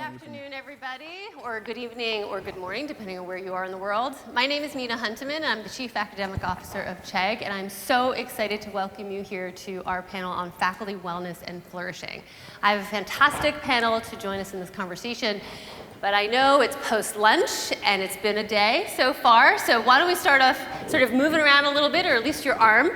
afternoon, everybody, or good evening, or good morning, depending on where you are in the world. My name is Nina Huntemann, and I'm the Chief Academic Officer of CHEG, and I'm so excited to welcome you here to our panel on faculty wellness and flourishing. I have a fantastic panel to join us in this conversation, but I know it's post-lunch, and it's been a day so far, so why don't we start off sort of moving around a little bit, or at least your arm.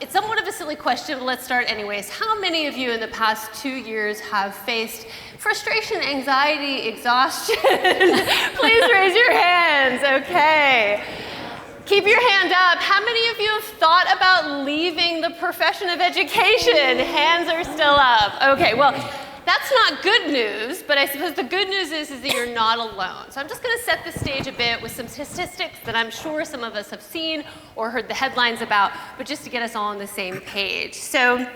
It's somewhat of a silly question, but let's start anyways. How many of you in the past 2 years have faced frustration, anxiety, exhaustion? Please raise your hands. Okay. Keep your hand up. How many of you have thought about leaving the profession of education? Hands are still up. Okay, well, that's not good news, but I suppose the good news is that you're not alone. So I'm just going to set the stage a bit with some statistics that I'm sure some of us have seen or heard the headlines about, but just to get us all on the same page. So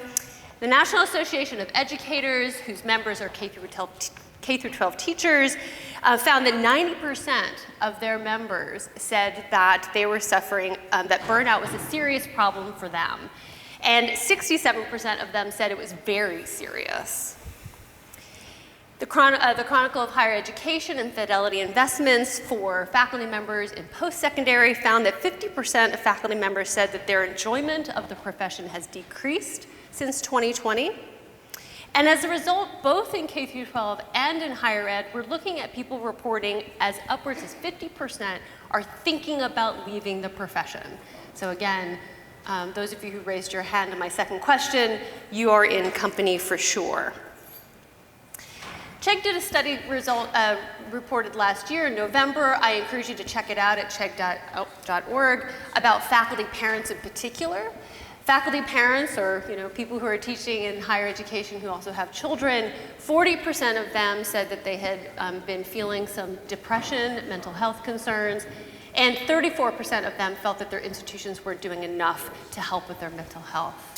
the National Association of Educators, whose members are K through 12 teachers, found that 90% of their members said that they were suffering, that burnout was a serious problem for them. And 67% of them said it was very serious. The Chronicle of Higher Education and Fidelity Investments for faculty members in post-secondary found that 50% of faculty members said that their enjoyment of the profession has decreased since 2020. And as a result, both in K through 12 and in higher ed, we're looking at people reporting as upwards as 50% are thinking about leaving the profession. So again, those of you who raised your hand to my second question, you are in company for sure. CHEG did a study reported last year in November. I encourage you to check it out at cheg.org about faculty parents in particular. Faculty parents, or people who are teaching in higher education who also have children, 40% of them said that they had been feeling some depression, mental health concerns, and 34% of them felt that their institutions weren't doing enough to help with their mental health.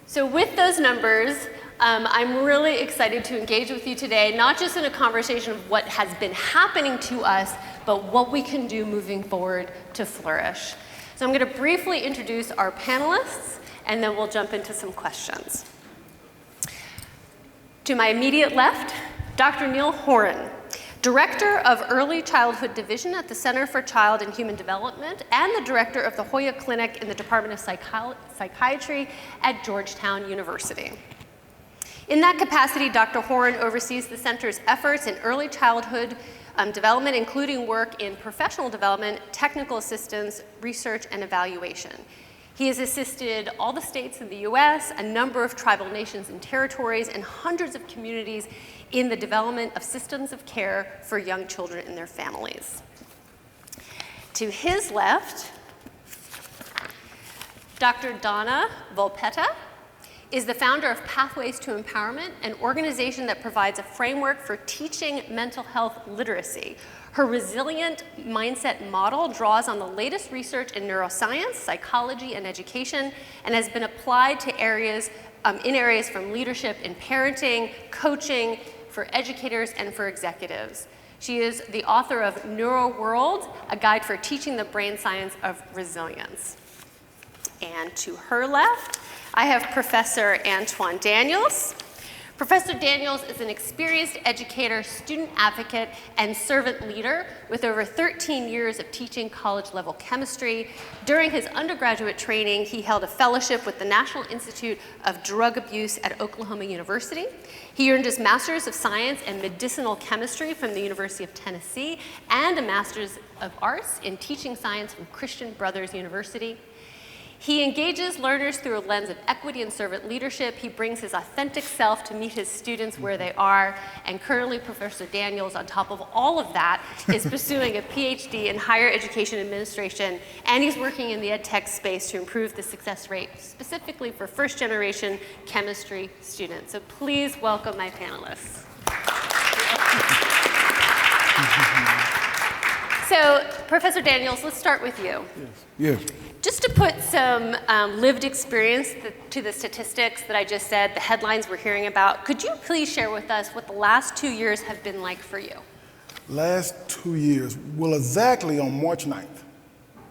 So with those numbers, I'm really excited to engage with you today, not just in a conversation of what has been happening to us, but what we can do moving forward to flourish. So I'm going to briefly introduce our panelists, and then we'll jump into some questions. To my immediate left, Dr. Neal Horen, Director of Early Childhood Division at the Center for Child and Human Development, and the Director of the Hoya Clinic in the Department of Psychiatry at Georgetown University. In that capacity, Dr. Horen oversees the center's efforts in early childhood development, including work in professional development, technical assistance, research, and evaluation. He has assisted all the states in the US, a number of tribal nations and territories, and hundreds of communities in the development of systems of care for young children and their families. To his left, Dr. Donna Volpitta is the founder of Pathways to Empowerment, an organization that provides a framework for teaching mental health literacy. Her resilient mindset model draws on the latest research in neuroscience, psychology, and education, and has been applied to areas from leadership in parenting, coaching, for educators, and for executives. She is the author of NeuroWorld, a guide for teaching the brain science of resilience. And to her left, I have Professor Antwan Daniels. Professor Daniels is an experienced educator, student advocate, and servant leader with over 13 years of teaching college-level chemistry. During his undergraduate training, he held a fellowship with the National Institute of Drug Abuse at Oklahoma University. He earned his Master's of Science in Medicinal Chemistry from the University of Tennessee and a Master's of Arts in Teaching Science from Christian Brothers University. He engages learners through a lens of equity and servant leadership. He brings his authentic self to meet his students where they are. And currently, Professor Daniels, on top of all of that, is pursuing a PhD in higher education administration, and he's working in the ed tech space to improve the success rate, specifically for first-generation chemistry students. So please welcome my panelists. So, Professor Daniels, let's start with you. Yes. Just to put some lived experience to the statistics that I just said, the headlines we're hearing about, could you please share with us what the last 2 years have been like for you? Last 2 years, well, exactly on March 9th,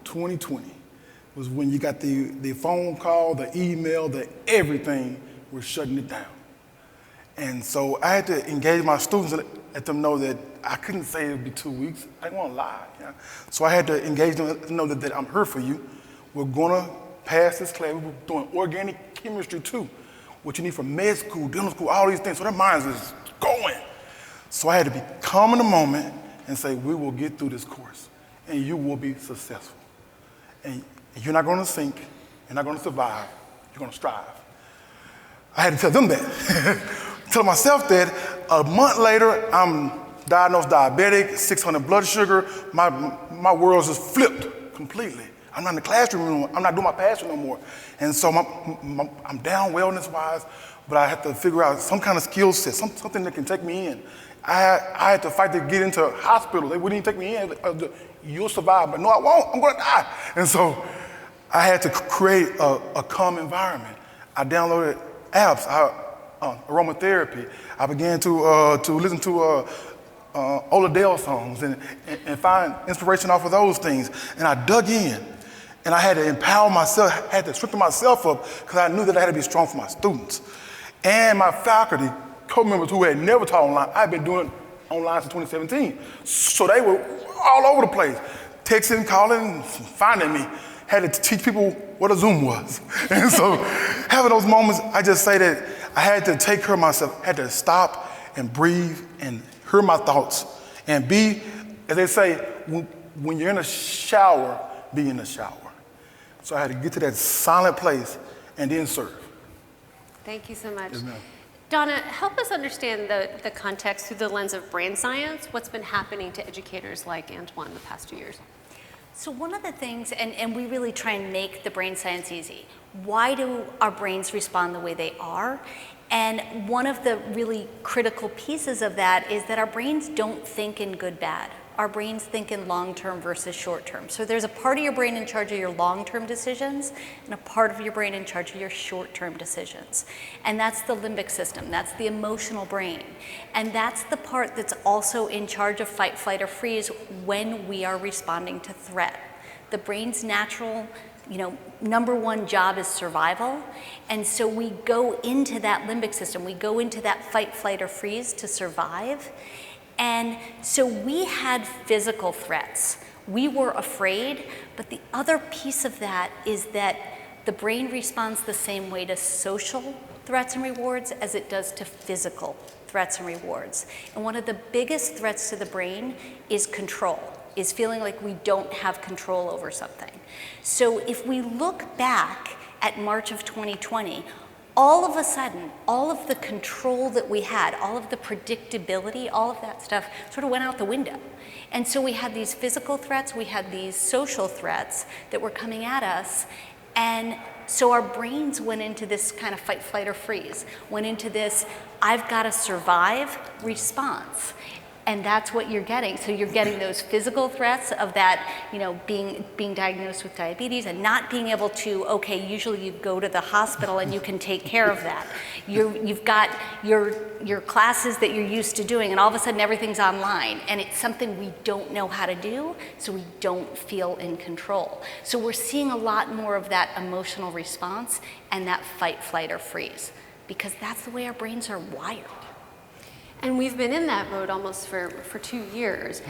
2020, was when you got the phone call, the email, the everything, we're shutting it down. And so I had to engage my students and let them know that I couldn't say it would be 2 weeks. I didn't want to lie. Yeah? So I had to engage them and let them know that I'm here for you. We're going to pass this class. We're doing organic chemistry too, what you need for med school, dental school, all these things. So their minds is going. So I had to be calm in the moment and say, we will get through this course and you will be successful. And you're not going to sink, you're not going to survive, you're going to strive. I had to tell them that. Tell myself that. A month later, I'm diagnosed diabetic, 600 blood sugar. My world's just flipped completely. I'm not in the classroom anymore. I'm not doing my passion no more. And so I'm down wellness-wise, but I have to figure out some kind of skill set, something that can take me in. I had to fight to get into hospitals. They wouldn't even take me in. You'll survive, but no, I won't. I'm going to die. And so I had to create a calm environment. I downloaded apps, aromatherapy. I began to listen to Oladale songs and find inspiration off of those things. And I dug in. And I had to empower myself, had to strengthen myself up because I knew that I had to be strong for my students. And my faculty, co-members who had never taught online, I've been doing online since 2017. So they were all over the place, texting, calling, finding me. Had to teach people what a Zoom was. And so having those moments, I just say that I had to take care of myself, had to stop and breathe and hear my thoughts and be, as they say, when you're in a shower, be in the shower. So I had to get to that silent place and then serve. Thank you so much. Yes, ma'am. Donna, help us understand the context through the lens of brain science. What's been happening to educators like Antwan the past 2 years? So one of the things, and we really try and make the brain science easy. Why do our brains respond the way they are? And one of the really critical pieces of that is that our brains don't think in good, bad. Our brains think in long-term versus short-term. So there's a part of your brain in charge of your long-term decisions and a part of your brain in charge of your short-term decisions. And that's the limbic system. That's the emotional brain. And that's the part that's also in charge of fight, flight, or freeze when we are responding to threat. The brain's natural, number one job is survival. And so we go into that limbic system. We go into that fight, flight, or freeze to survive. And so we had physical threats. We were afraid, but the other piece of that is that the brain responds the same way to social threats and rewards as it does to physical threats and rewards. And one of the biggest threats to the brain is control, is feeling like we don't have control over something. So if we look back at March of 2020, all of a sudden, all of the control that we had, all of the predictability, all of that stuff sort of went out the window. And so we had these physical threats, we had these social threats that were coming at us, and so our brains went into this kind of fight, flight, or freeze, went into this I've got to survive response. And that's what you're getting. So you're getting those physical threats of that, being diagnosed with diabetes and not being able to, okay, usually you go to the hospital and you can take care of that. You've got your classes that you're used to doing, and all of a sudden everything's online, and it's something we don't know how to do, so we don't feel in control. So we're seeing a lot more of that emotional response and that fight, flight, or freeze, because that's the way our brains are wired. And we've been in that mode almost for 2 years.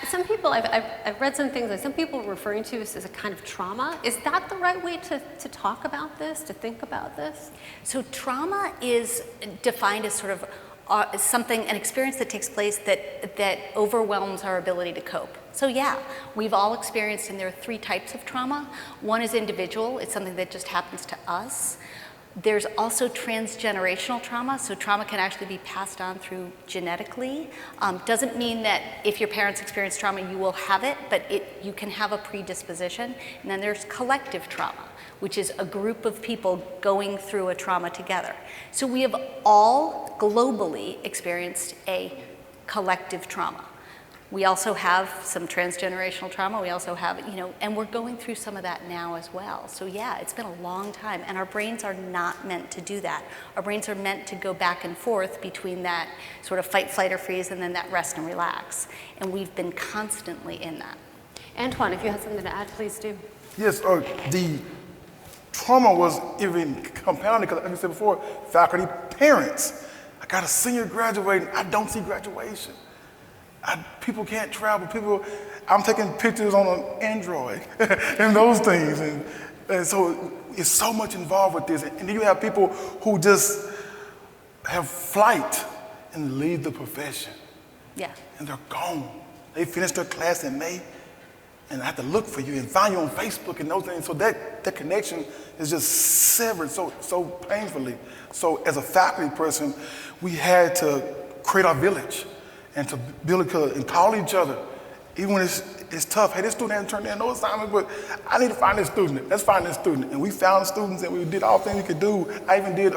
Some people, I've read some things, like some people are referring to this as a kind of trauma. Is that the right way to talk about this, to think about this? So trauma is defined as sort of an experience that takes place that overwhelms our ability to cope. So yeah, we've all experienced, and there are 3 types of trauma. One is individual, it's something that just happens to us. There's also transgenerational trauma, so trauma can actually be passed on through genetically. Doesn't mean that if your parents experience trauma, you will have it, but you can have a predisposition. And then there's collective trauma, which is a group of people going through a trauma together. So we have all globally experienced a collective trauma. We also have some transgenerational trauma. We also have, and we're going through some of that now as well. So yeah, it's been a long time, and our brains are not meant to do that. Our brains are meant to go back and forth between that sort of fight, flight, or freeze, and then that rest and relax. And we've been constantly in that. Antwan, if you had something to add, please do. Yes, the trauma was even compounded because, like I said before, faculty, parents. I got a senior graduating. I don't see graduation. People can't travel. I'm taking pictures on an Android and those things. And so it's so much involved with this. And then you have people who just have flight and leave the profession. Yeah. And they're gone. They finish their class in May, and I have to look for you and find you on Facebook and those things. So that connection is just severed so painfully. So as a faculty person, we had to create our village and to build and call each other. Even when it's tough. Hey, this student hasn't turned in no assignment, but I need to find this student. Let's find this student. And we found students, and we did all things we could do. I even did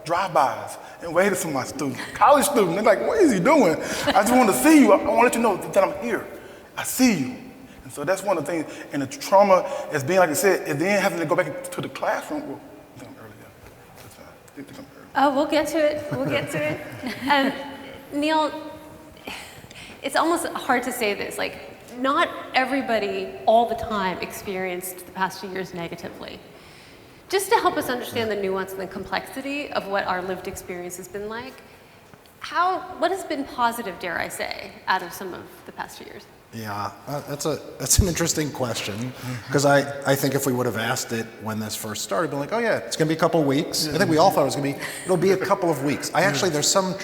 drive-bys and waited for my students. College students, they're like, what is he doing? I just want to see you. I want to let you know that I'm here. I see you. And so that's one of the things. And the trauma is being, like I said, and then having to go back to the classroom. Well, I think I'm early. Oh, we'll get to it. We'll get to it. Neal, it's almost hard to say this. Like, not everybody all the time experienced the past 2 years negatively. Just to help us understand the nuance and the complexity of what our lived experience has been like, what has been positive, dare I say, out of some of the past 2 years? Yeah, that's an interesting question, because I think if we would have asked it when this first started, been like, oh yeah, it's going to be a couple of weeks. I think we all thought it'll be a couple of weeks. There's some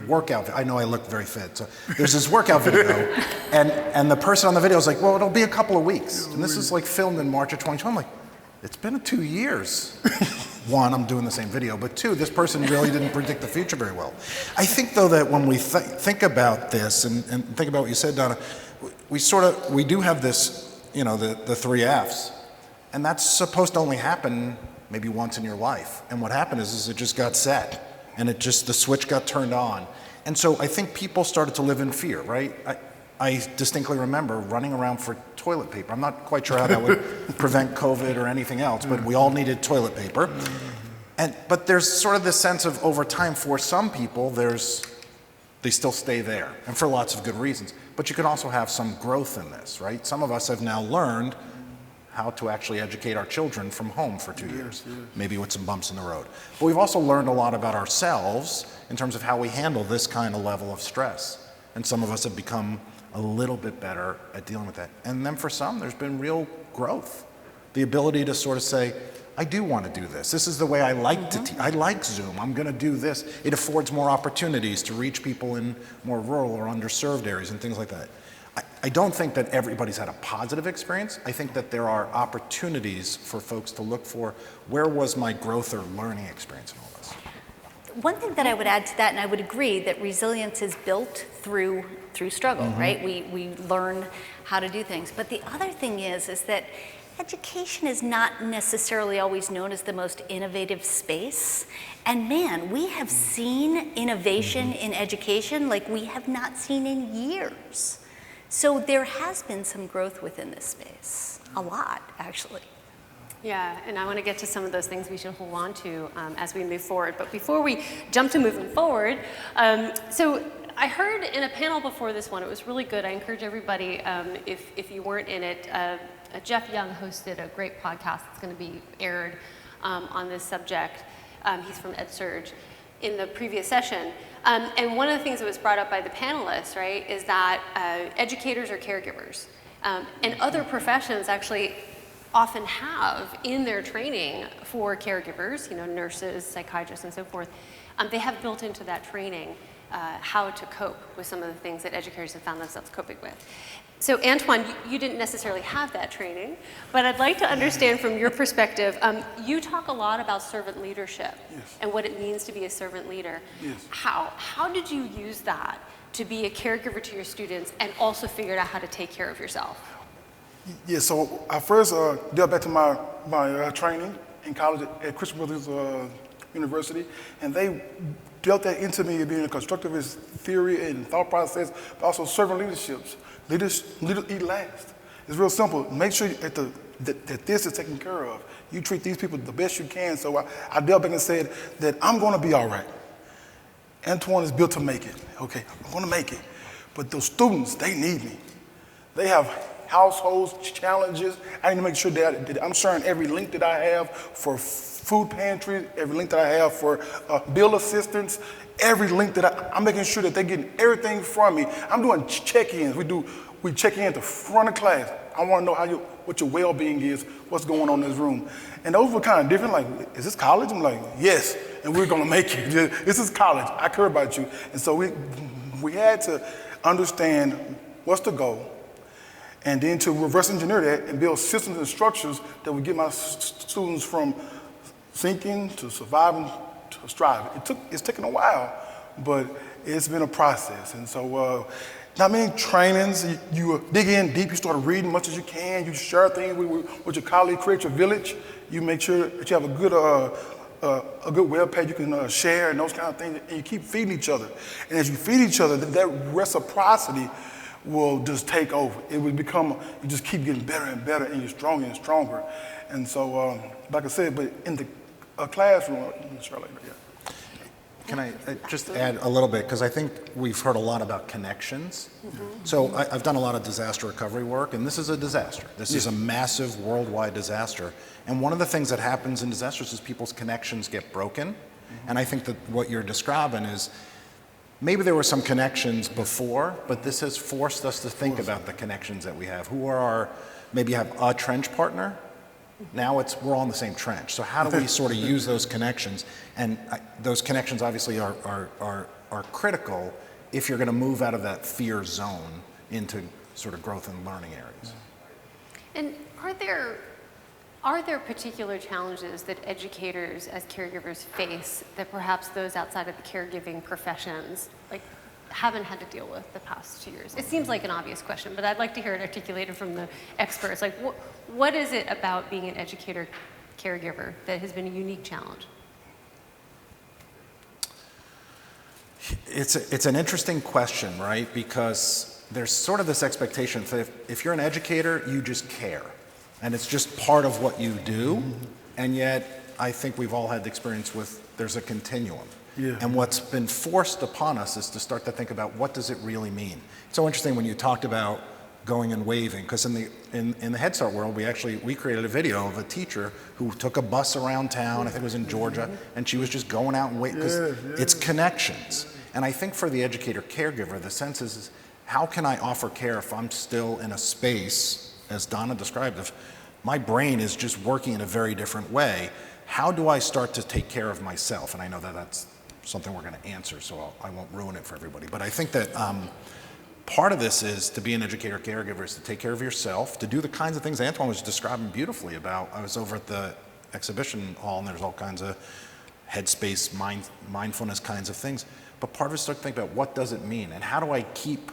workout, I know I look very fit, so there's this workout video, and the person on the video is like, well, it'll be a couple of weeks. And this is like filmed in March of 2020. I'm like, it's been 2 years. One, I'm doing the same video, but two, this person really didn't predict the future very well. I think, though, that when we think about this and think about what you said, Donna, we do have this, the 3 Fs, and that's supposed to only happen maybe once in your life. And what happened is it just got set, and the switch got turned on. And so I think people started to live in fear, right? I distinctly remember running around for toilet paper. I'm not quite sure how that would prevent COVID or anything else, but we all needed toilet paper. But there's sort of this sense of, over time, for some people, they still stay there, and for lots of good reasons. But you can also have some growth in this, right? Some of us have now learned how to actually educate our children from home for 2 years, maybe with some bumps in the road. But we've also learned a lot about ourselves in terms of how we handle this kind of level of stress. And some of us have become a little bit better at dealing with that. And then for some, there's been real growth. The ability to sort of say, I do want to do this. This is the way I like to teach. I like Zoom. I'm going to do this. It affords more opportunities to reach people in more rural or underserved areas and things like that. I don't think that everybody's had a positive experience. I think that there are opportunities for folks to look for, where was my growth or learning experience in all this? One thing that I would add to that, and I would agree, that resilience is built through struggle, right? We learn how to do things. But the other thing is that education is not necessarily always known as the most innovative space. And man, we have seen innovation in education like we have not seen in years. So there has been some growth within this space, a lot, actually. Yeah, and I want to get to some of those things we should hold on to as we move forward. But before we jump to moving forward, so I heard in a panel before this one, it was really good. I encourage everybody, if you weren't in it, Jeff Young hosted a great podcast that's going to be aired on this subject. He's from EdSurge in the previous session. And one of the things that was brought up by the panelists, right, is that educators are caregivers. And other professions actually often have in their training for caregivers, nurses, psychiatrists, and so forth, they have built into that training how to cope with some of the things that educators have found themselves coping with. So Antwan, you didn't necessarily have that training, but I'd like to understand from your perspective, you talk a lot about servant leadership and what it means to be a servant leader. How did you use that to be a caregiver to your students and also figured out how to take care of yourself? Yeah, so I first delved back to my training in college at Christian Brothers University, and they built that into me, being a constructivist theory and thought process, but also servant leaderships. Leaders eat last. It's real simple. Make sure that this is taken care of. You treat these people the best you can. So I delved back and said that I'm going to be all right. Antwan is built to make it. Okay, I'm going to make it. But those students, they need me. They have household challenges. I need to make sure that I'm sharing every link that I have for food pantry, every link that I have for bill assistance, every link that I'm making sure that they're getting everything from me. I'm doing check-ins. We check in at the front of class. I want to know what your well-being is, what's going on in this room. And those were kind of different. Like, is this college? I'm like, yes, and we're going to make it. This is college. I care about you. And so we had to understand what's the goal, and then to reverse engineer that and build systems and structures that would get my students from thinking to surviving to striving. It's taken a while, but it's been a process. And so not many trainings, you dig in deep, you start reading as much as you can, you share things with your colleague, create your village, you make sure that you have a good web page you can share and those kind of things, and you keep feeding each other. And as you feed each other, that reciprocity will just take over. It will become, you just keep getting better and better, and you're stronger and stronger. And so, like I said, but in the classroom, Charlotte, yeah. Can I just add a little bit, because I think we've heard a lot about connections. So I've done a lot of disaster recovery work, and this is a disaster. This is a massive worldwide disaster. And one of the things that happens in disasters is people's connections get broken. And I think that what you're describing is maybe there were some connections before, but this has forced us to think about the connections that we have. Who are maybe you have a trench partner. Now we're all in the same trench. So how do we sort of use those connections? And those connections obviously are critical if you're going to move out of that fear zone into sort of growth and learning areas. And are there particular challenges that educators as caregivers face that perhaps those outside of the caregiving professions haven't had to deal with the past 2 years? It seems like an obvious question, but I'd like to hear it articulated from the experts. Like, what is it about being an educator caregiver that has been a unique challenge? It's an interesting question, right? Because there's sort of this expectation that if you're an educator, you just care. And it's just part of what you do. And yet, I think we've all had the experience with there's a continuum. Yeah. And what's been forced upon us is to start to think about what does it really mean. It's so interesting when you talked about going and waving, because in the Head Start world, we created a video of a teacher who took a bus around town, I think it was in Georgia, and she was just going out and waving, because it's connections. And I think for the educator caregiver, the sense is how can I offer care if I'm still in a space, as Donna described, if my brain is just working in a very different way. How do I start to take care of myself? And I know that that's something we're going to answer, so I won't ruin it for everybody. But I think that part of this is to be an educator caregiver is to take care of yourself, to do the kinds of things Antwan was describing beautifully about. I was over at the exhibition hall, and there's all kinds of headspace, mindfulness kinds of things. But part of it is start to think about what does it mean, and how do I keep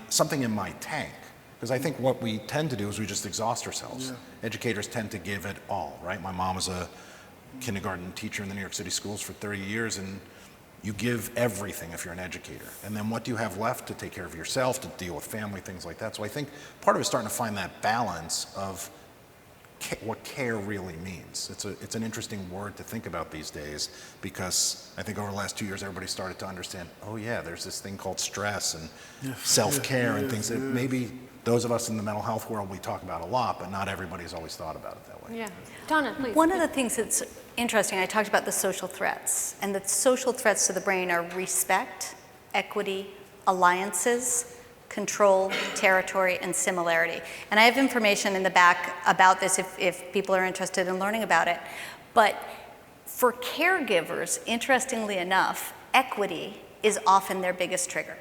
something in my tank? Because I think what we tend to do is we just exhaust ourselves. Yeah. Educators tend to give it all, right? My mom was a kindergarten teacher in the New York City schools for 30 years, and you give everything if you're an educator. And then what do you have left to take care of yourself, to deal with family, things like that? So I think part of it is starting to find that balance of what care really means. It's an interesting word to think about these days, because I think over the last 2 years, everybody started to understand, oh yeah, there's this thing called stress and self-care and things that maybe those of us in the mental health world, we talk about a lot, but not everybody's always thought about it that way. Yeah. Donna, please. One of the things that's interesting, I talked about the social threats, and the social threats to the brain are respect, equity, alliances, control, territory, and similarity. And I have information in the back about this if people are interested in learning about it. But for caregivers, interestingly enough, equity is often their biggest trigger.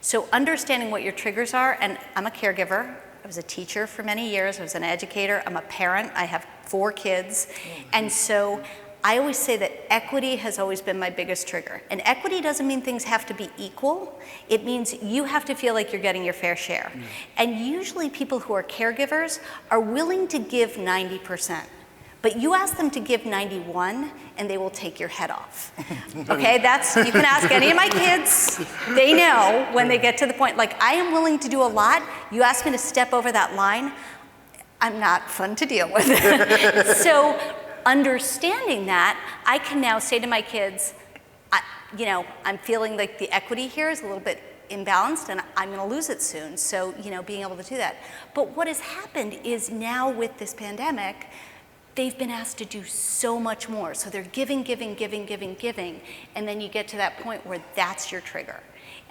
So understanding what your triggers are, and I'm a caregiver, I was a teacher for many years, I was an educator, I'm a parent, I have 4 kids, and so I always say that equity has always been my biggest trigger. And equity doesn't mean things have to be equal, it means you have to feel like you're getting your fair share. And usually people who are caregivers are willing to give 90%. But you ask them to give 91 and they will take your head off. Okay, you can ask any of my kids, they know when they get to the point, like I am willing to do a lot, you ask me to step over that line, I'm not fun to deal with. So understanding that, I can now say to my kids, I'm feeling like the equity here is a little bit imbalanced and I'm going to lose it soon. So, being able to do that. But what has happened is now with this pandemic, they've been asked to do so much more. So they're giving, and then you get to that point where that's your trigger.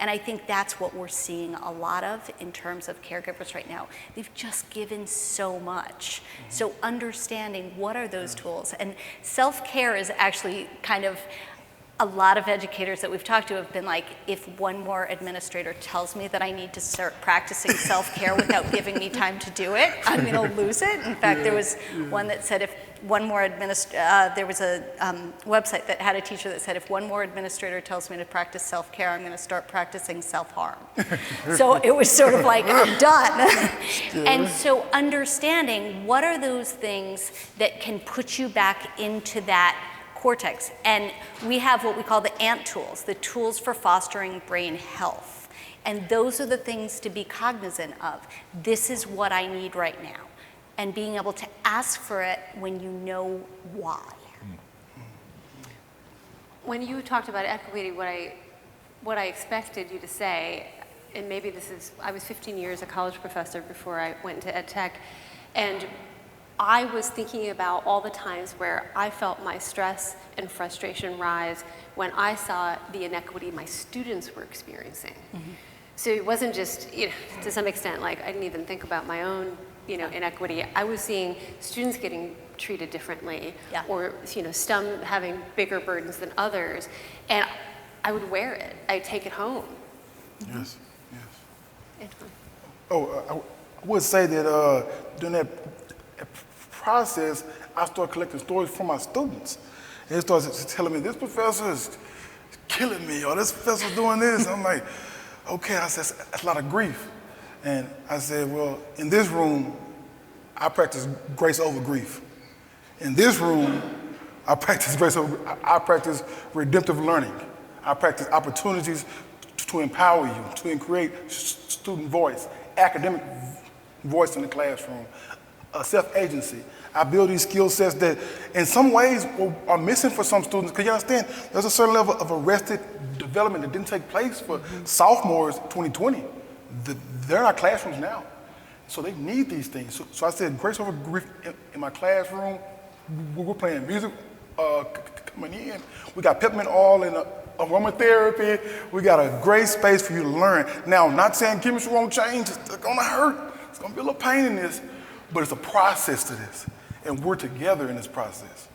And I think that's what we're seeing a lot of in terms of caregivers right now. They've just given so much. So understanding what are those tools. And self-care is actually kind of, a lot of educators that we've talked to have been like, if one more administrator tells me that I need to start practicing self-care without giving me time to do it, I'm going to lose it. In fact, there was one that said if one more there was a website that had a teacher that said, if one more administrator tells me to practice self-care, I'm going to start practicing self-harm. So it was sort of like, I'm done. And so understanding what are those things that can put you back into that cortex. And we have what we call the ANT tools, the tools for fostering brain health. And those are the things to be cognizant of. This is what I need right now. And being able to ask for it when you know why. When you talked about equity, what I expected you to say, and maybe this is, I was 15 years a college professor before I went into ed tech, and I was thinking about all the times where I felt my stress and frustration rise when I saw the inequity my students were experiencing. So it wasn't just, to some extent, like I didn't even think about my own, inequity. I was seeing students getting treated differently, or some having bigger burdens than others, and I would wear it. I'd take it home. Yes. Antwan. I would say that during that process, I started collecting stories from my students. And they started telling me, this professor is killing me, or this professor's doing this. I'm like, okay, I said, that's a lot of grief. And I said, well, in this room, I practice grace over grief. In this room, I practice redemptive learning. I practice opportunities to empower you, to create student voice, academic voice in the classroom, self-agency. I build these skill sets that in some ways are missing for some students, because you understand, there's a certain level of arrested development that didn't take place for sophomores 2020. They're in our classrooms now, so they need these things. So I said, grace over grief in my classroom. We're playing music coming in. We got peppermint oil and aromatherapy. We got a great space for you to learn. Now, I'm not saying chemistry won't change. It's gonna hurt. It's gonna be a little pain in this, but it's a process to this, and we're together in this process.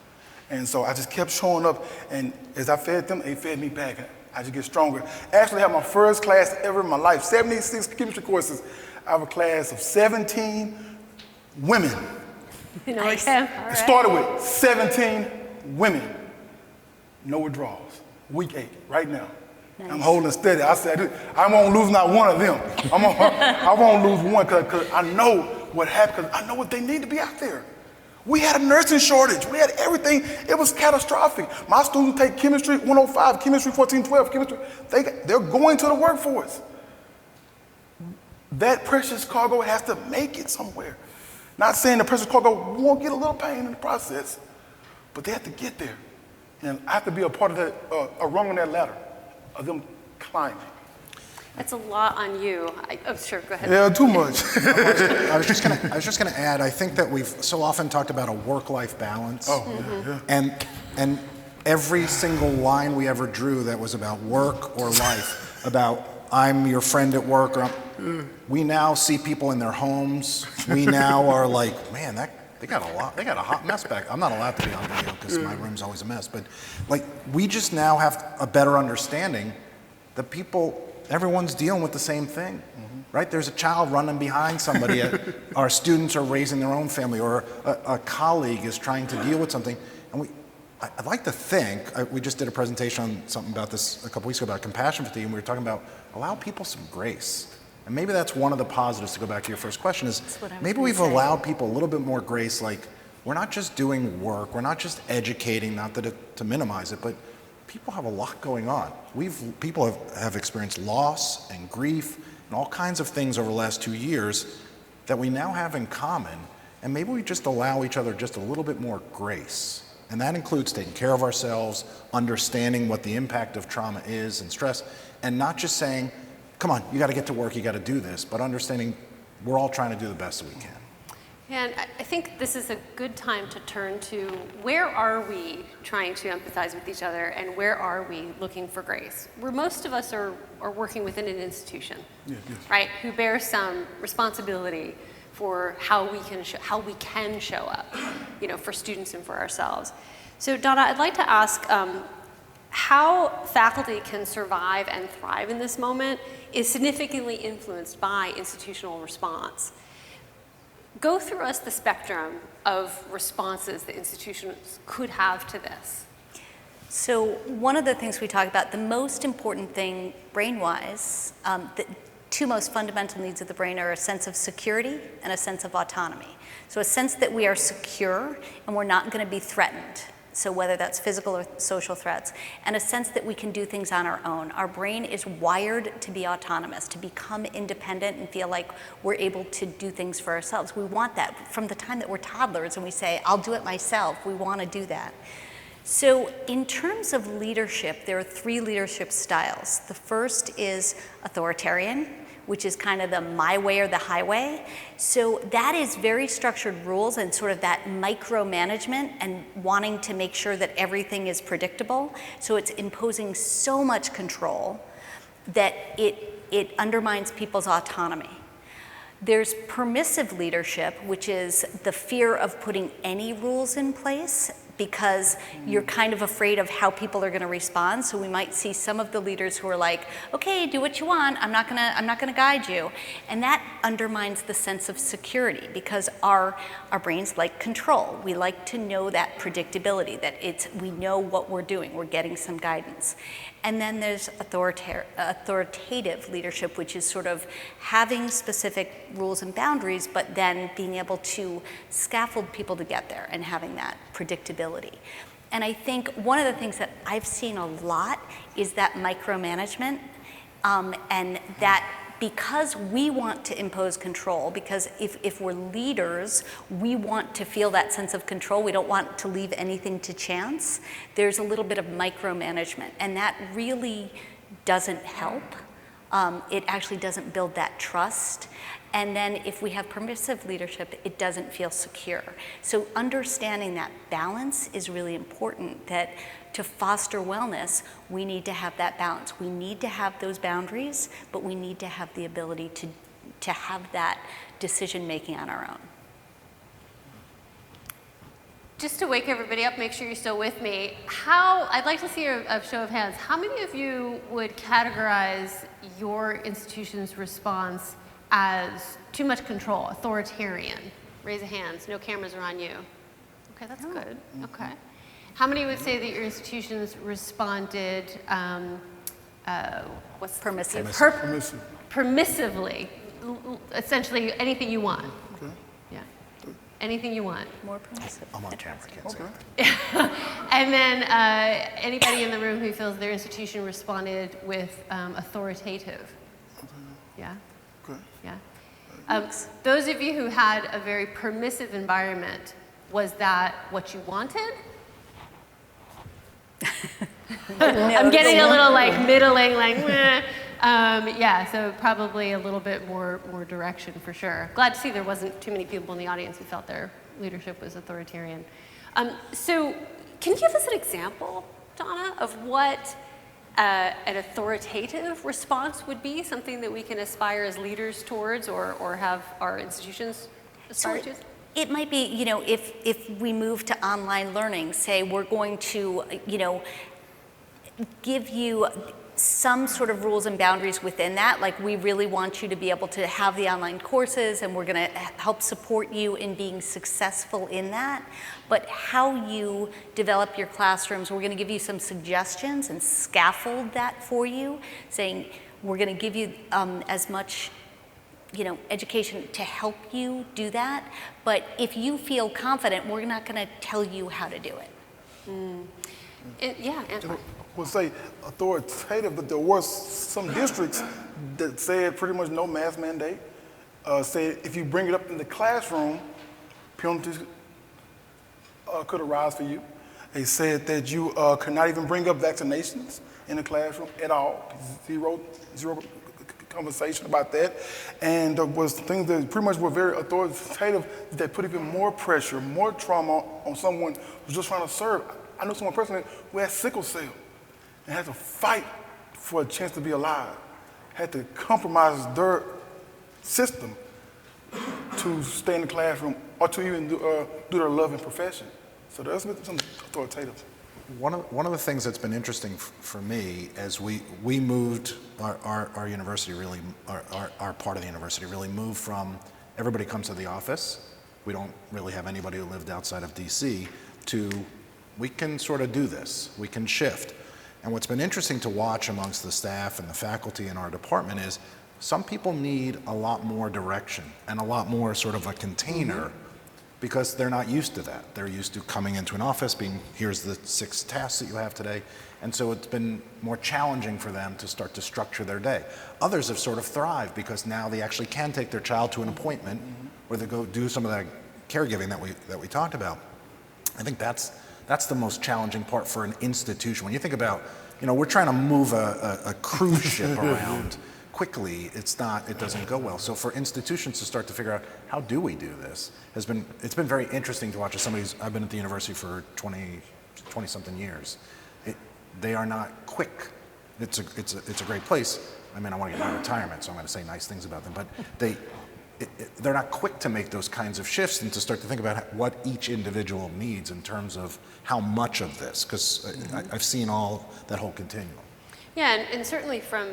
And so I just kept showing up, and as I fed them, they fed me back. I just get stronger. Actually, I had my first class ever in my life, 76 chemistry courses. I have a class of 17 women. Nice. It started with 17 women. No withdrawals. Week 8, right now. Nice. I'm holding steady. I said, I won't lose not one of them. I won't lose one because I know what happened, because I know what they need to be out there. We had a nursing shortage. We had everything. It was catastrophic. My students take chemistry 105, chemistry 1412, chemistry. They're going to the workforce. That precious cargo has to make it somewhere. Not saying the precious cargo won't get a little pain in the process, but they have to get there. And I have to be a part of that, a rung on that ladder of them climbing. That's a lot on you. Sure, go ahead. Yeah, too much. I was just gonna add, I think that we've so often talked about a work-life balance. And every single line we ever drew that was about work or life, about I'm your friend at work, or we now see people in their homes. We now are like, man, they got a hot mess back. I'm not allowed to be on video because my room's always a mess. But like, we just now have a better understanding that everyone's dealing with the same thing, right? There's a child running behind somebody. Our students are raising their own family, or a colleague is trying to deal with something. And I'd like to think, we just did a presentation on something about this a couple weeks ago about compassion fatigue, and we were talking about allow people some grace. And maybe that's one of the positives, to go back to your first question, is maybe we've allowed people a little bit more grace. Like, we're not just doing work, we're not just educating, not that to minimize it, but people have a lot going on. People have experienced loss and grief and all kinds of things over the last 2 years that we now have in common, and maybe we just allow each other just a little bit more grace. And that includes taking care of ourselves, understanding what the impact of trauma is and stress, and not just saying, come on, you got to get to work, you got to do this, but understanding we're all trying to do the best that we can. And I think this is a good time to turn to where are we trying to empathize with each other and where are we looking for grace? Where most of us are working within an institution, right? Who bears some responsibility for how we can show up, for students and for ourselves. So Donna, I'd like to ask how faculty can survive and thrive in this moment is significantly influenced by institutional response. Go through us the spectrum of responses that institutions could have to this. So one of the things we talk about, the most important thing brain-wise, the two most fundamental needs of the brain are a sense of security and a sense of autonomy. So a sense that we are secure and we're not going to be threatened. So whether that's physical or social threats, and a sense that we can do things on our own. Our brain is wired to be autonomous, to become independent and feel like we're able to do things for ourselves. We want that from the time that we're toddlers and we say, I'll do it myself. We want to do that. So in terms of leadership, there are 3 leadership styles. The first is authoritarian, which is kind of the my way or the highway. So that is very structured rules and sort of that micromanagement and wanting to make sure that everything is predictable. So it's imposing so much control that it undermines people's autonomy. There's permissive leadership, which is the fear of putting any rules in place because you're kind of afraid of how people are going to respond. So we might see some of the leaders who are like, okay, do what you want, I'm not gonna guide you. And that undermines the sense of security because our brains like control. We like to know that predictability, that we know what we're doing, we're getting some guidance. And then there's authoritative leadership, which is sort of having specific rules and boundaries, but then being able to scaffold people to get there and having that predictability. And I think one of the things that I've seen a lot is that micromanagement, and that because we want to impose control, because if we're leaders, we want to feel that sense of control. We don't want to leave anything to chance. There's a little bit of micromanagement, and that really doesn't help. It actually doesn't build that trust. And then if we have permissive leadership, it doesn't feel secure. So understanding that balance is really important, that to foster wellness, we need to have that balance. We need to have those boundaries, but we need to have the ability to have that decision-making on our own. Just to wake everybody up, make sure you're still with me. I'd like to see a show of hands. How many of you would categorize your institution's response as too much control, authoritarian? Raise your hands. No cameras are on you. Okay, that's good. Okay. How many would say that your institutions responded, Permissive. Permissively, essentially anything you want? Okay. Yeah, anything you want. More permissive. I'm on camera, I can't say Okay. And then anybody in the room who feels their institution responded with authoritative? Yeah? Okay. Yeah. Those of you who had a very permissive environment, was that what you wanted? I'm getting a little middling, meh. Yeah, so probably a little bit more direction for sure. Glad to see there wasn't too many people in the audience who felt their leadership was authoritarian. So can you give us an example, Donna, of what an authoritative response would be, something that we can aspire as leaders towards or have our institutions aspire to? It might be, if we move to online learning, say we're going to, give you some sort of rules and boundaries within that. Like, we really want you to be able to have the online courses, and we're going to help support you in being successful in that. But how you develop your classrooms, we're going to give you some suggestions and scaffold that for you, saying we're going to give you as much education to help you do that. But if you feel confident, we're not going to tell you how to do it. Yeah, Antwan. We'll say authoritative, but there was some districts that said pretty much no mask mandate. Said if you bring it up in the classroom, penalties could arise for you. They said that you could not even bring up vaccinations in the classroom at all. Zero conversation about that, and was things that pretty much were very authoritative that put even more pressure, more trauma on someone who's just trying to serve. I know someone personally who had sickle cell and had to fight for a chance to be alive, had to compromise their system to stay in the classroom or to even do their loving profession. So that's something authoritative. One of the things that's been interesting for me as we moved our university really, our part of the university really moved from everybody comes to the office, we don't really have anybody who lived outside of DC, to we can sort of do this, we can shift. And what's been interesting to watch amongst the staff and the faculty in our department is some people need a lot more direction and a lot more sort of a container because they're not used to that. They're used to coming into an office, being, here's the 6 tasks that you have today. And so it's been more challenging for them to start to structure their day. Others have sort of thrived because now they actually can take their child to an appointment or they go do some of that caregiving that we talked about. I think that's the most challenging part for an institution. When you think about, we're trying to move a cruise ship around quickly, it doesn't go well. So for institutions to start to figure out how do we do this it's been very interesting to watch as somebody I've been at the university for 20 something years. They are not quick. It's a great place. I mean, I want to get my retirement, so I'm going to say nice things about them, but they're not quick to make those kinds of shifts and to start to think about what each individual needs in terms of how much of this, because I've seen that whole continuum. Yeah, and certainly from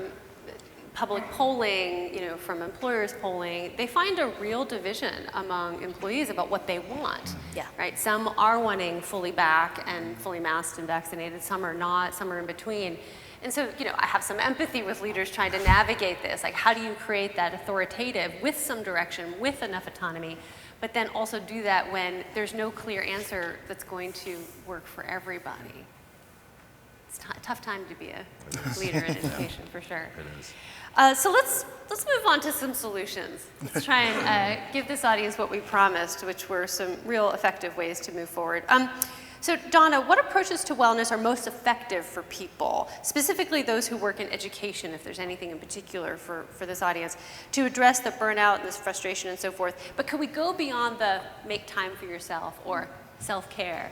public polling, from employers polling, they find a real division among employees about what they want. Yeah. Right? Some are wanting fully back and fully masked and vaccinated. Some are not. Some are in between. And so, I have some empathy with leaders trying to navigate this. Like, how do you create that authoritative with some direction, with enough autonomy, but then also do that when there's no clear answer that's going to work for everybody? It's a tough time to be a leader in education, for sure. It is. So let's move on to some solutions. Let's try and give this audience what we promised, which were some real effective ways to move forward. So Donna, what approaches to wellness are most effective for people, specifically those who work in education, if there's anything in particular for this audience, to address the burnout and this frustration and so forth? But could we go beyond the make time for yourself or self-care?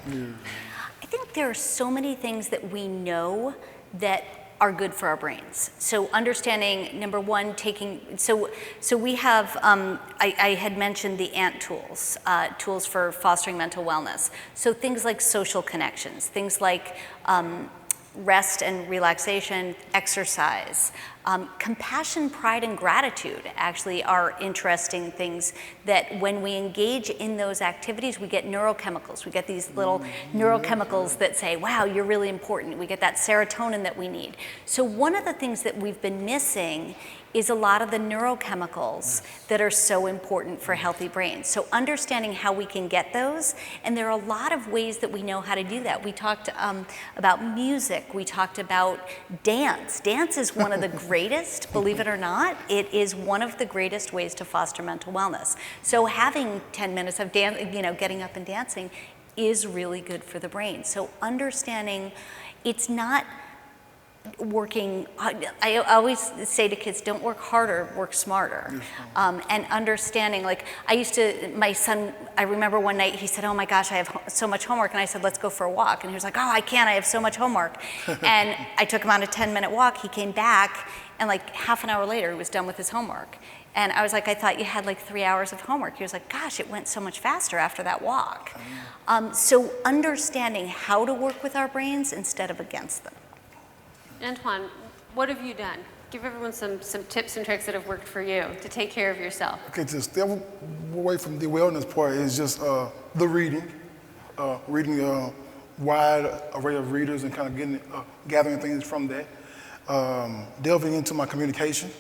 I think there are so many things that we know that are good for our brains. So understanding, number one, so we have, I had mentioned the ANT tools, tools for fostering mental wellness. So things like social connections, things like rest and relaxation, exercise, compassion, pride, and gratitude actually are interesting things that when we engage in those activities, we get neurochemicals. We get these little neurochemicals that say, wow, you're really important. We get that serotonin that we need. So one of the things that we've been missing is a lot of the neurochemicals that are so important for healthy brains. So understanding how we can get those, and there are a lot of ways that we know how to do that. We talked about music, we talked about dance. Dance is one of the greatest, believe it or not. It is one of the greatest ways to foster mental wellness. So having 10 minutes of getting up and dancing is really good for the brain. So understanding it's not working, I always say to kids, don't work harder, work smarter. And understanding, like my son, I remember one night he said, oh my gosh, I have so much homework. And I said, let's go for a walk. And he was like, oh, I can't, I have so much homework. And I took him on a 10-minute walk. He came back and like half an hour later, he was done with his homework. And I was like, I thought you had like 3 hours of homework. He was like, gosh, it went so much faster after that walk. So understanding how to work with our brains instead of against them. Antwan, what have you done? Give everyone some tips and tricks that have worked for you to take care of yourself. Okay, to stay away from the wellness part is just the reading. Reading a wide array of readers and kind of gathering things from that. Delving into my communication,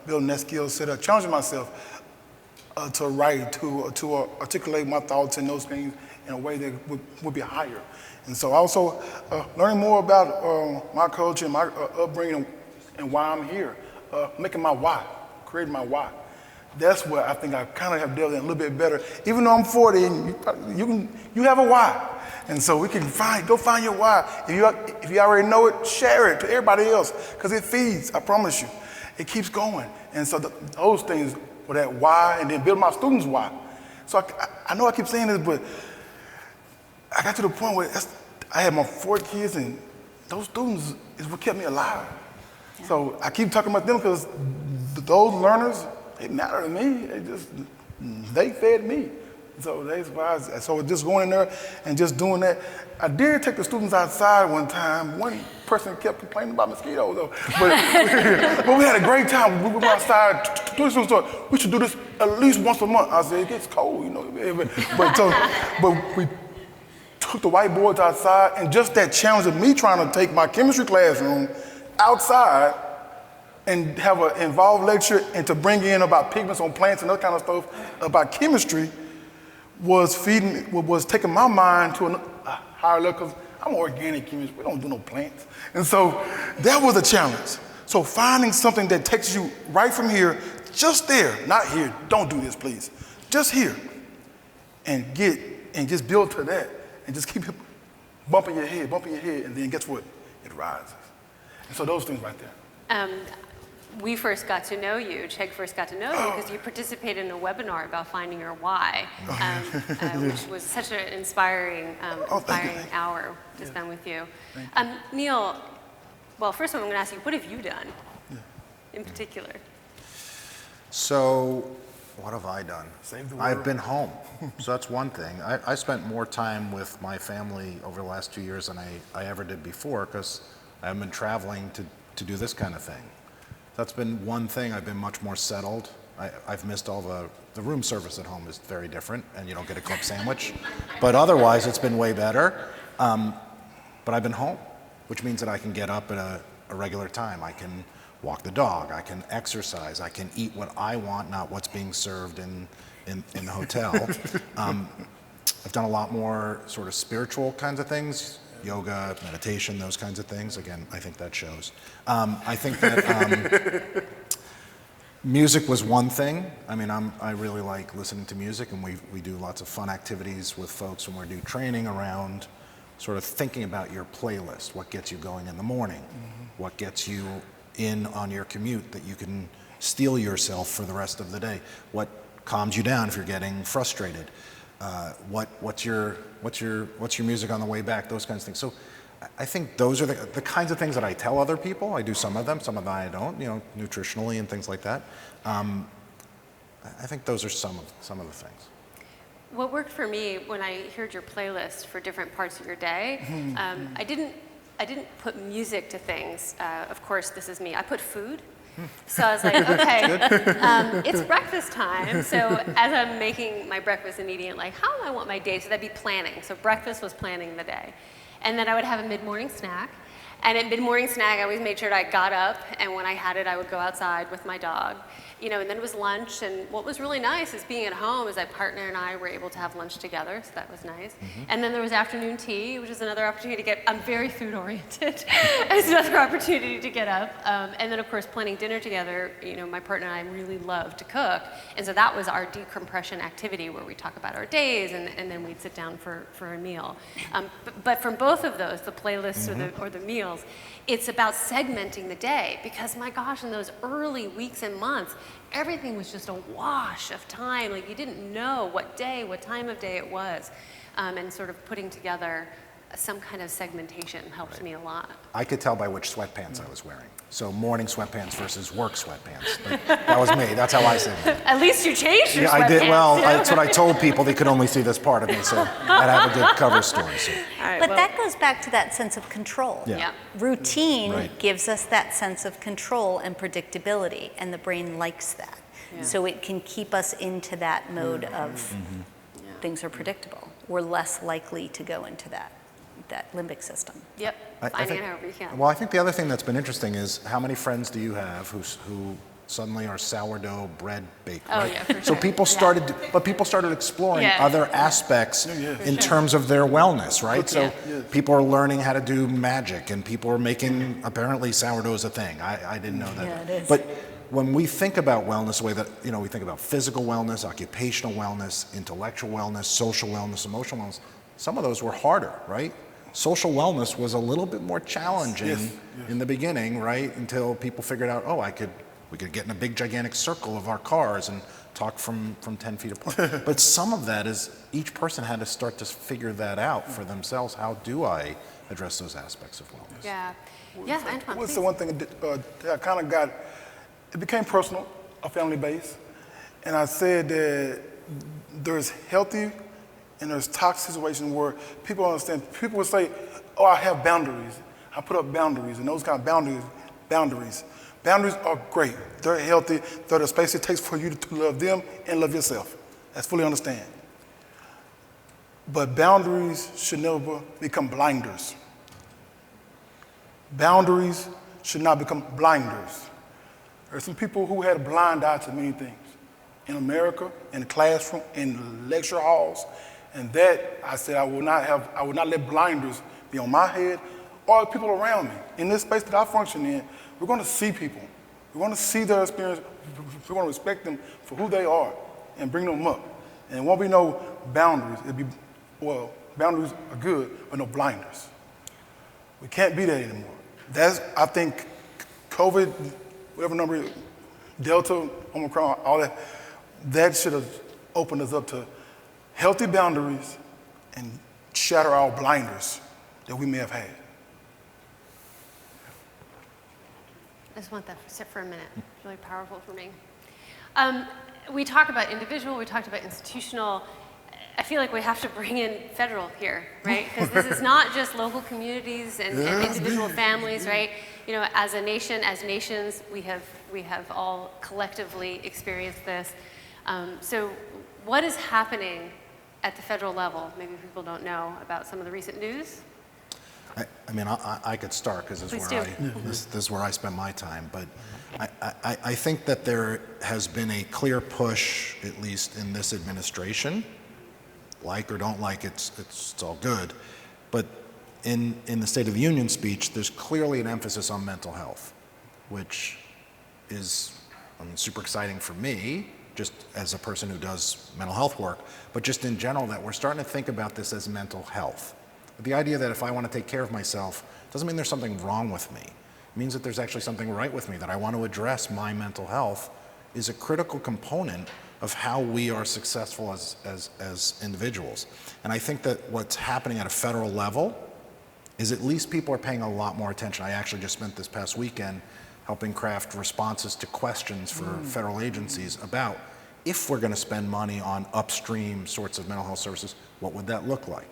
building that skill set, challenging myself to write, to articulate my thoughts and those things in a way that would be higher. And so also learning more about my culture and my upbringing and why I'm here, making my why, creating my why. That's where I think I kind of have delved in a little bit better. Even though I'm 40, and you have a why. And so we can go find your why. If you already know it, share it to everybody else, because it feeds, I promise you. it keeps going. And so those things were that why, and then build my students' why. So I know I keep saying this, but I got to the point where I had my 4 kids, and those students is what kept me alive. Yeah. So I keep talking about them because those learners, they matter to me. They fed me. So that's why. So just going in there and just doing that. I did take the students outside one time. One person kept complaining about mosquitoes, though. But we had a great time. We went outside. We should do this at least once a month. I said, it gets cold, you know. But we took the whiteboards outside, and just that challenge of me trying to take my chemistry classroom outside and have an involved lecture and to bring in about pigments on plants and that kind of stuff about chemistry was taking my mind to a higher level, because I'm organic chemist. We don't do no plants. And so that was a challenge. So finding something that takes you right from here, just there, not here, don't do this, please, just here, and just build to that, and just keep bumping your head, and then guess what? It rises. And so those things right there. We first got to know you, Chegg first got to know you because you participated in a webinar about finding your why, which was such an inspiring hour to spend with you. Neal, well, first of all, I'm going to ask you, what have you done in particular? So, what have I done? Save the world. I've been home, so that's one thing. I spent more time with my family over the last 2 years than I ever did before, because I haven't been traveling to do this kind of thing. That's been one thing. I've been much more settled. I've missed all the room service at home is very different, and you don't get a club sandwich. But otherwise, it's been way better. But I've been home, which means that I can get up at a regular time. I can walk the dog. I can exercise. I can eat what I want, not what's being served in the hotel. I've done a lot more sort of spiritual kinds of things. Yoga, meditation, those kinds of things. Again, I think that shows. I think that music was one thing. I mean, I really like listening to music, and we do lots of fun activities with folks when we do training around sort of thinking about your playlist, what gets you going in the morning, what gets you in on your commute that you can steel yourself for the rest of the day, what calms you down if you're getting frustrated. What's your music on the way back? Those kinds of things. So, I think those are the kinds of things that I tell other people. I do some of them I don't. You know, nutritionally and things like that. I think those are some of the things. What worked for me when I heard your playlist for different parts of your day, I didn't put music to things. Of course, this is me. I put food. So I was like, okay, it's breakfast time. So as I'm making my breakfast and eating it, like, how do I want my day? So that'd be planning. So breakfast was planning the day. And then I would have a mid-morning snack. And at mid-morning snack, I always made sure that I got up, and when I had it, I would go outside with my dog. You know, and then it was lunch, and what was really nice is being at home is my partner and I were able to have lunch together, so that was nice. And then there was afternoon tea, which is another opportunity to I'm very food oriented. It's another opportunity to get up. And then of course, planning dinner together, you know, my partner and I really love to cook. And so that was our decompression activity where we talk about our days, and then we'd sit down for a meal. But from both of those, the playlists or the meals, it's about segmenting the day, because my gosh, in those early weeks and months, everything was just a wash of time. Like you didn't know what time of day it was. And sort of putting together some kind of segmentation helped me a lot. I could tell by which sweatpants I was wearing. So morning sweatpants versus work sweatpants. But that was me. That's how I said it. At least you changed your sweatpants. I did. Well, that's what I told people. They could only see this part of me, so I'd have a good cover story. So. But that goes back to that sense of control. Yeah. Routine gives us that sense of control and predictability, and the brain likes that. Yeah. So it can keep us into that mode of things are predictable. We're less likely to go into that limbic system. Yep, finding it however you can. Well, I think the other thing that's been interesting is how many friends do you have who suddenly are sourdough bread bakers? Oh, right? yeah, for So sure. people started, but people started exploring other aspects in terms of their wellness, right? So people are learning how to do magic, and people are making, apparently sourdough is a thing. I didn't know that. Yeah, it is. But when we think about wellness, the way that, you know, we think about physical wellness, occupational wellness, intellectual wellness, social wellness, emotional wellness, some of those were harder, right? Social wellness was a little bit more challenging in the beginning, right? Until people figured out, oh, I could We could get in a big, gigantic circle of our cars and talk from 10 feet apart. But some of that is each person had to start to figure that out for themselves. How do I address those aspects of wellness? Yeah. Yes, Antwan, What's please. the one thing that I kind of got, it became personal, a family base, and I said that there's healthy and there's toxic situations where people understand, people will say, oh, I have boundaries. I put up boundaries, and those kind of boundaries are great. They're healthy. They're the space it takes for you to love them and love yourself. That's fully understand. But boundaries should never become blinders. Boundaries should not become blinders. There are some people who had a blind eye to many things in America, in the classroom, in lecture halls, and that I said I will not let blinders be on my head or the people around me. In this space that I function in, we're going to see people. We're going to see their experience. We're going to respect them for who they are and bring them up. And it won't be no boundaries. Boundaries are good, but no blinders. We can't be that anymore. I think COVID, whatever number, Delta, Omicron, all that should have opened us up to healthy boundaries and shatter our blinders that we may have had. I just want that to sit for a minute. It's really powerful for me. We talk about individual, we talked about institutional. I feel like we have to bring in federal here, right? Because this is not just local communities and individual families, right? You know, as a nation, as nations, we have all collectively experienced this. So what is happening at the federal level? Maybe people don't know about some of the recent news. I mean, I could start because this is where I spend my time. But I think that there has been a clear push, at least in this administration, like or don't like, it's all good. But in the State of the Union speech, there's clearly an emphasis on mental health, which is super exciting for me, just as a person who does mental health work, but just in general that we're starting to think about this as mental health. The idea that if I want to take care of myself doesn't mean there's something wrong with me. It means that there's actually something right with me, that I want to address my mental health is a critical component of how we are successful as individuals. And I think that what's happening at a federal level is at least people are paying a lot more attention. I actually just spent this past weekend helping craft responses to questions for federal agencies about if we're going to spend money on upstream sorts of mental health services, what would that look like?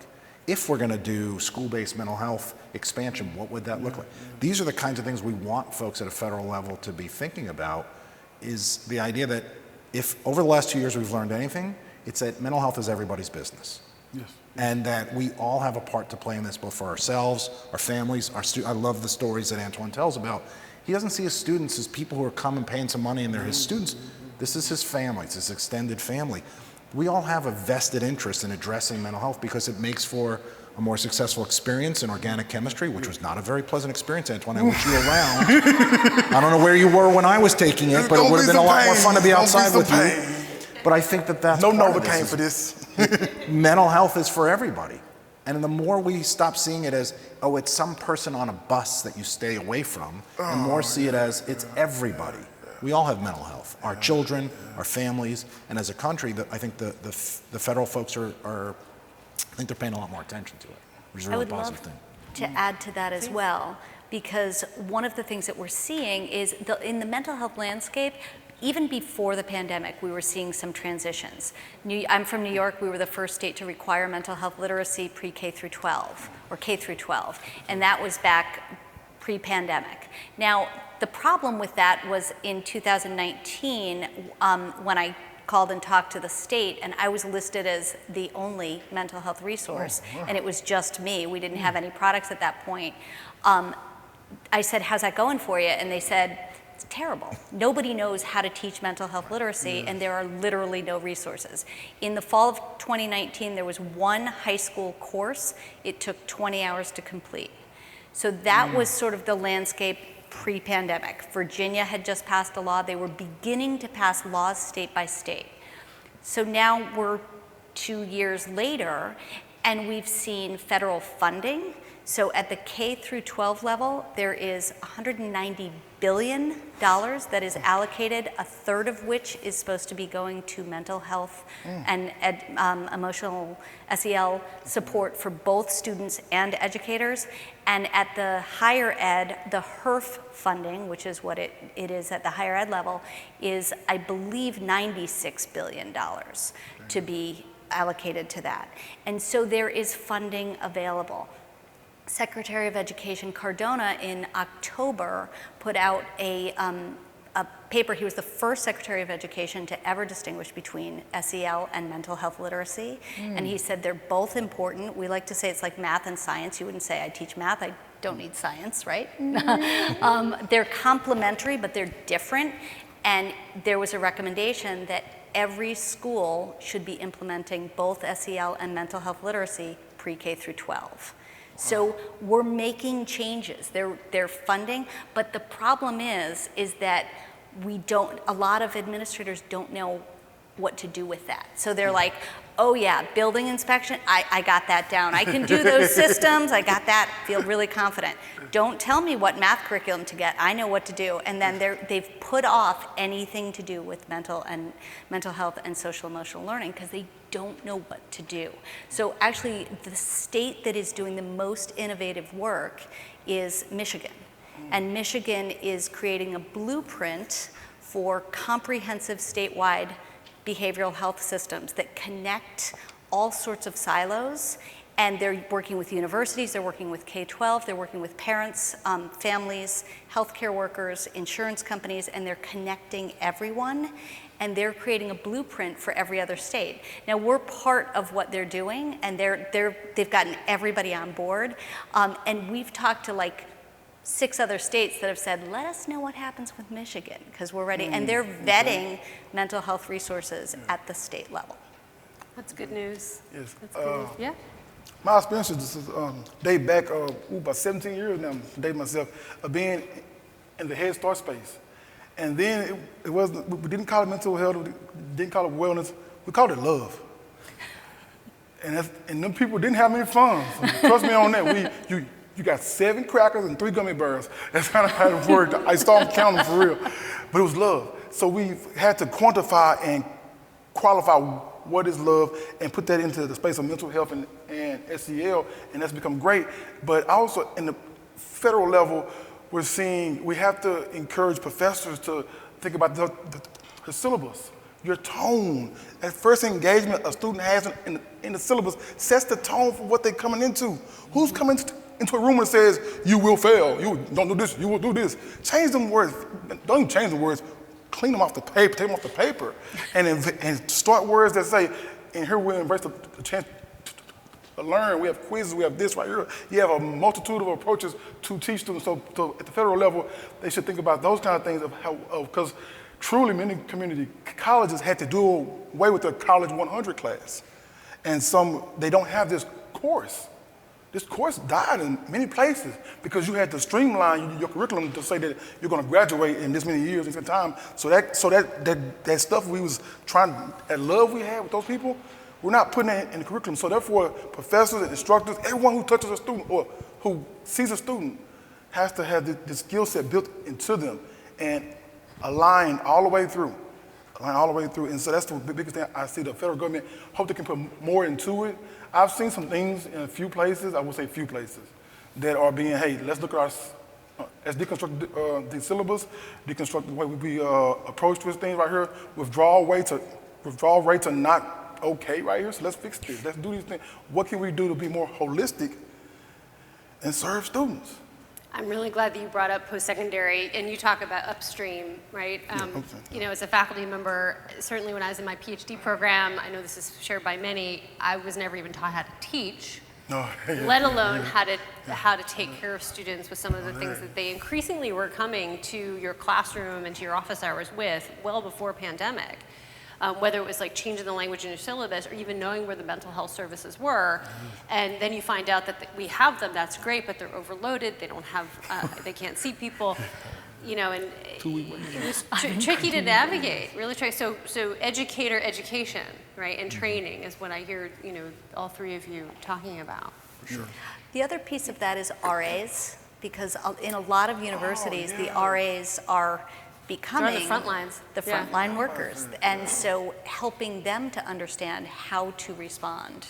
If we're going to do school-based mental health expansion, what would that look like? These are the kinds of things we want folks at a federal level to be thinking about, is the idea that if over the last 2 years we've learned anything, it's that mental health is everybody's business. Yes. And that we all have a part to play in this, both for ourselves, our families, our students. I love the stories that Antwan tells about. He doesn't see his students as people who are coming paying some money and they're his students. This is his family, it's his extended family. We all have a vested interest in addressing mental health because it makes for a more successful experience in organic chemistry, which was not a very pleasant experience, Antwan. I wish you were around. I don't know where you were when I was taking it, but it would have been a lot more fun to be outside with you. But I think that that's no part of Novocaine this. for this. Mental health is for everybody. And the more we stop seeing it as, oh, it's some person on a bus that you stay away from, and more see it as it's everybody. We all have mental health, our children, our families, and as a country, I think the federal folks are I think they're paying a lot more attention to it, which is a really positive thing. To add to that as well, because one of the things that we're seeing is in the mental health landscape, even before the pandemic, we were seeing some transitions. I'm from New York. We were the first state to require mental health literacy pre-K through 12, or K through 12, and that was back pre-pandemic. Now, the problem with that was in 2019, when I called and talked to the state, and I was listed as the only mental health resource, and it was just me. We didn't have any products at that point. I said, how's that going for you? And they said, it's terrible. Nobody knows how to teach mental health literacy, and there are literally no resources. In the fall of 2019, there was one high school course. It took 20 hours to complete. So that was sort of the landscape pre-pandemic. Virginia had just passed a law. They were beginning to pass laws state by state. So now we're 2 years later, and we've seen federal funding So at the K through 12 level, there is $190 billion that is allocated, a third of which is supposed to be going to mental health and emotional SEL support for both students and educators. And at the higher ed, the HERF funding, which is what it is at the higher ed level, is, I believe, $96 billion to be allocated to that. And so there is funding available. Secretary of Education Cardona in October put out a paper. He was the first Secretary of Education to ever distinguish between SEL and mental health literacy. And he said they're both important. We like to say it's like math and science. You wouldn't say I teach math, I don't need science, right? They're complementary, but they're different. And there was a recommendation that every school should be implementing both SEL and mental health literacy pre-K through 12. So we're making changes. They're funding, but the problem is that a lot of administrators don't know what to do with that. So they're like, oh yeah, building inspection, I got that down. I can do those systems, I got that, feel really confident. Don't tell me what math curriculum to get, I know what to do. And then they've put off anything to do with mental health and social emotional learning because they don't know what to do. So actually, the state that is doing the most innovative work is Michigan. And Michigan is creating a blueprint for comprehensive statewide behavioral health systems that connect all sorts of silos. And they're working with universities, they're working with K-12, they're working with parents, families, healthcare workers, insurance companies, and they're connecting everyone. And they're creating a blueprint for every other state. Now we're part of what they're doing, and they've gotten everybody on board. And we've talked to like 6 other states that have said, let us know what happens with Michigan, because we're ready. And they're vetting mental health resources at the state level. That's good news. Yes. That's good news. Yeah. My experiences, this is date back about 17 years now, date myself, of being in the Head Start space. And then it wasn't, we didn't call it mental health, we didn't call it wellness, we called it love. And them people didn't have any funds. So trust me on that. You got 7 crackers and 3 gummy bears. That's kind of how it worked. I started counting for real. But it was love. So we had to quantify and qualify what is love and put that into the space of mental health and SEL, and that's become great. But also in the federal level, we're seeing we have to encourage professors to think about the syllabus, your tone. That first engagement a student has in the syllabus sets the tone for what they're coming into. Who's coming into a room and says, you will fail, you don't do this, you will do this. Change them words, don't even change the words, clean them off the paper, take them off the paper, and start words that say, and here we embrace the chance to learn. We have quizzes, we have this right here. You have a multitude of approaches to teach students. So at the federal level, they should think about those kind of things of how, because truly many community colleges had to do away with their College 100 class. And they don't have this course. This course died in many places because you had to streamline your curriculum to say that you're going to graduate in this many years, this time. So that stuff we was trying, that love we had with those people, we're not putting it in the curriculum. So therefore, professors and instructors, everyone who touches a student or who sees a student has to have the skill set built into them and align all the way through. And so that's the biggest thing I see the federal government, hope they can put more into it. I've seen some things in a few places, I would say few places, that are being, hey, let's look at let's deconstruct the syllabus, deconstruct the way we approach this thing right here. Withdrawal rates are not okay right here, so let's fix this. Let's do these things. What can we do to be more holistic and serve students? I'm really glad that you brought up post-secondary, and you talk about upstream, right? As a faculty member, certainly when I was in my PhD program, I know this is shared by many, I was never even taught how to teach, let alone how to take care of students with some of the things that they increasingly were coming to your classroom and to your office hours with well before pandemic. Whether it was like changing the language in your syllabus or even knowing where the mental health services were. And then you find out that we have them, that's great, but they're overloaded, they don't have, they can't see people, and it was tricky to navigate, really tricky. So educator education, right, and training is what I hear, all 3 of you talking about. For sure. The other piece of that is RAs, because in a lot of universities, the RAs are becoming the front lines. the frontline workers. And so helping them to understand how to respond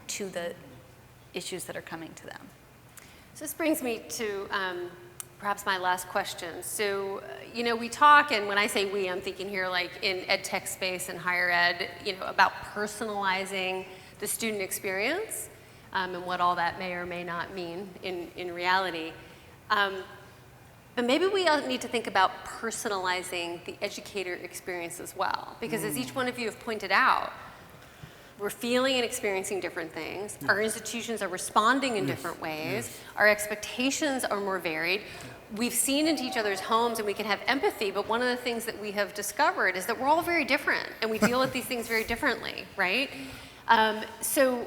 to the issues that are coming to them. So this brings me to perhaps my last question. So, we talk, and when I say we, I'm thinking here like in ed tech space and higher ed, about personalizing the student experience and what all that may or may not mean in reality. But maybe we all need to think about personalizing the educator experience as well, because as each one of you have pointed out, we're feeling and experiencing different things. Our institutions are responding in different ways. Our expectations are more varied. We've seen into each other's homes and we can have empathy, but one of the things that we have discovered is that we're all very different and we deal with these things very differently, right? So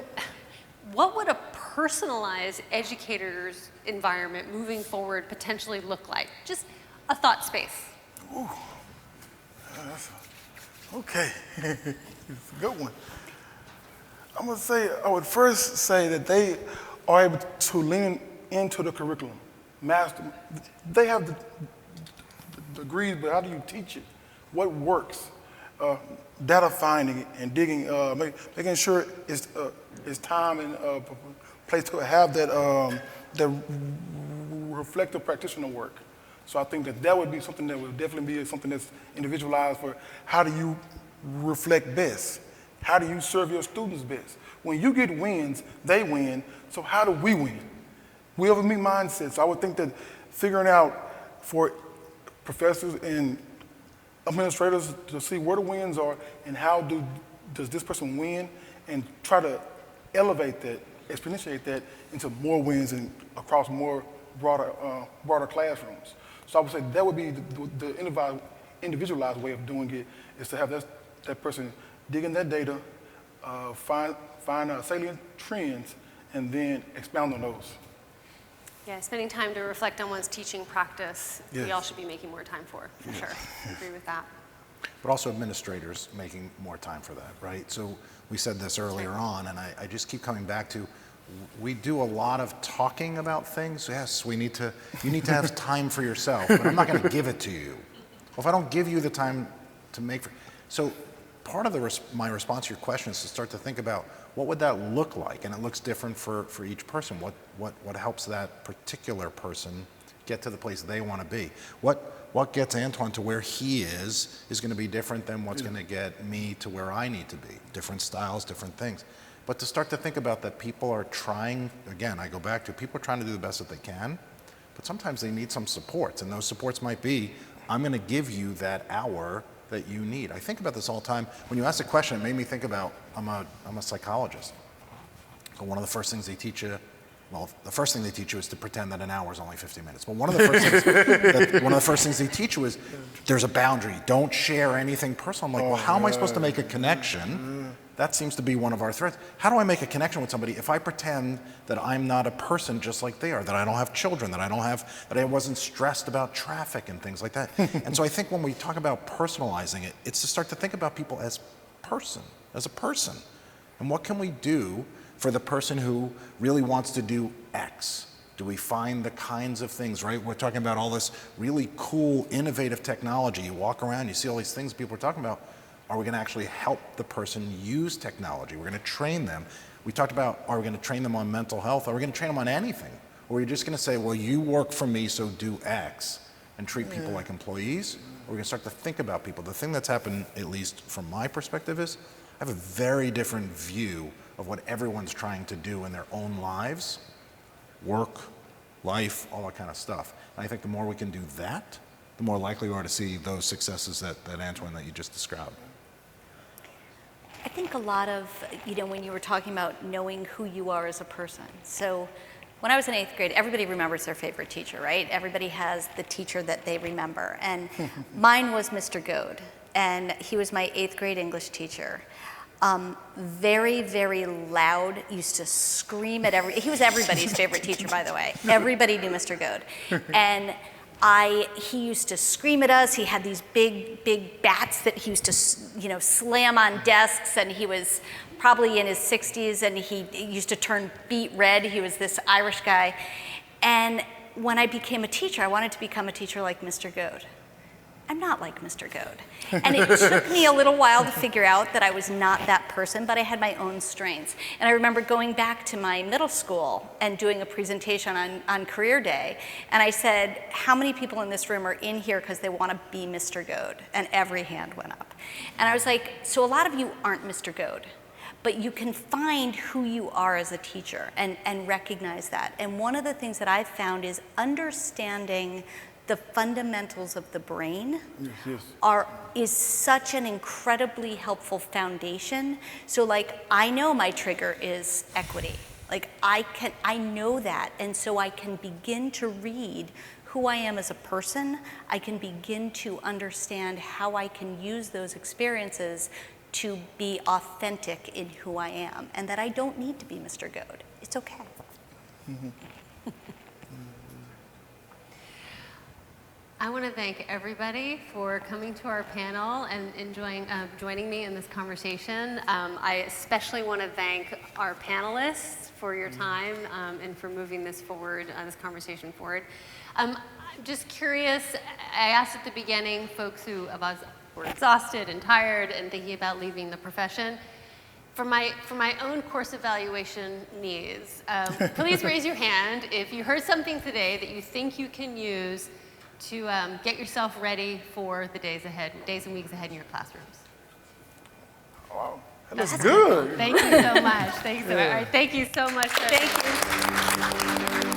what would a personalized educator's environment moving forward potentially look like? Just a thought space. Ooh. Okay, it's a good one. I would first say that they are able to lean into the curriculum. They have the degrees, but how do you teach it? What works? Data finding and digging, making sure it's time and place to have that reflective practitioner work. So I think that would be something that would definitely be something that's individualized for how do you reflect best? How do you serve your students best? When you get wins, they win, so how do we win? We have a me mindset, so I would think that figuring out for professors and administrators to see where the wins are and how does this person win, and try to elevate that, exponentiate that into more wins and across more broader classrooms. So I would say that would be the individualized way of doing it, is to have that person dig in that data, find salient trends, and then expound on those. Yeah, spending time to reflect on one's teaching practice, we Yes. all should be making more time for sure. I agree with that. But also administrators making more time for that, right? So we said this earlier on, and I just keep coming back to, we do a lot of talking about things. Yes, you need to have time for yourself, but I'm not going to give it to you. Well, if I don't give you the time to make, so part of my response to your question is to start to think about what would that look like, and it looks different for each person. What helps that particular person get to the place they want to be? What gets Antwan to where he is going to be different than what's going to get me to where I need to be. Different styles, different things. But to start to think about that, people are trying, again, I go back to, people are trying to do the best that they can, but sometimes they need some supports, and those supports might be, I'm going to give you that hour that you need. I think about this all the time. When you asked the question, it made me think about, I'm a psychologist. So one of the first things they teach you, well, the first thing they teach you is to pretend that an hour is only 50 minutes. But one of the first things they teach you is there's a boundary. Don't share anything personal. I'm like, well, how am I supposed to make a connection? That seems to be one of our threats. How do I make a connection with somebody if I pretend that I'm not a person just like they are, that I don't have children, that I wasn't stressed about traffic and things like that? And so I think when we talk about personalizing it, it's to start to think about people as a person. And what can we do for the person who really wants to do X? Do we find the kinds of things, right? We're talking about all this really cool, innovative technology. You walk around, you see all these things people are talking about. Are we going to actually help the person use technology? We're going to train them. We talked about, are we going to train them on mental health? Are we going to train them on anything? Or are we just going to say, well, you work for me, so do X, and treat people like employees? Or are we going to start to think about people? The thing that's happened, at least from my perspective, is I have a very different view of what everyone's trying to do in their own lives, work, life, all that kind of stuff. And I think the more we can do that, the more likely we are to see those successes that Antwan, that you just described. I think a lot of, when you were talking about knowing who you are as a person. So when I was in 8th grade, everybody remembers their favorite teacher, right? Everybody has the teacher that they remember. And mine was Mr. Goad, and he was my 8th grade English teacher. Very, very loud, used to scream at he was everybody's favorite teacher, by the way. Everybody knew Mr. Goad. And He used to scream at us. He had these big bats that he used to, slam on desks, and he was probably in his 60s, and he used to turn beet red. He was this Irish guy. And when I became a teacher, I wanted to become a teacher like Mr. Goad. I'm not like Mr. Goad. And it took me a little while to figure out that I was not that person, but I had my own strengths. And I remember going back to my middle school and doing a presentation on Career Day, and I said, how many people in this room are in here because they want to be Mr. Goad? And every hand went up. And I was like, so a lot of you aren't Mr. Goad, but you can find who you are as a teacher and recognize that. And one of the things that I've found is understanding the fundamentals of the brain is such an incredibly helpful foundation. So like, I know my trigger is equity. Like I know that, and so I can begin to read who I am as a person. I can begin to understand how I can use those experiences to be authentic in who I am, and that I don't need to be Mr. Goad. It's okay. Mm-hmm. I want to thank everybody for coming to our panel and joining me in this conversation. I especially want to thank our panelists for your time and for moving this forward, this conversation forward. I'm just curious, I asked at the beginning, folks who of us were exhausted and tired and thinking about leaving the profession. For my own course evaluation needs, please raise your hand if you heard something today that you think you can use to get yourself ready for the days and weeks ahead in your classrooms. Wow, that's good. Thank you so much. Thank you so much. All right, thank you so much. Thank you.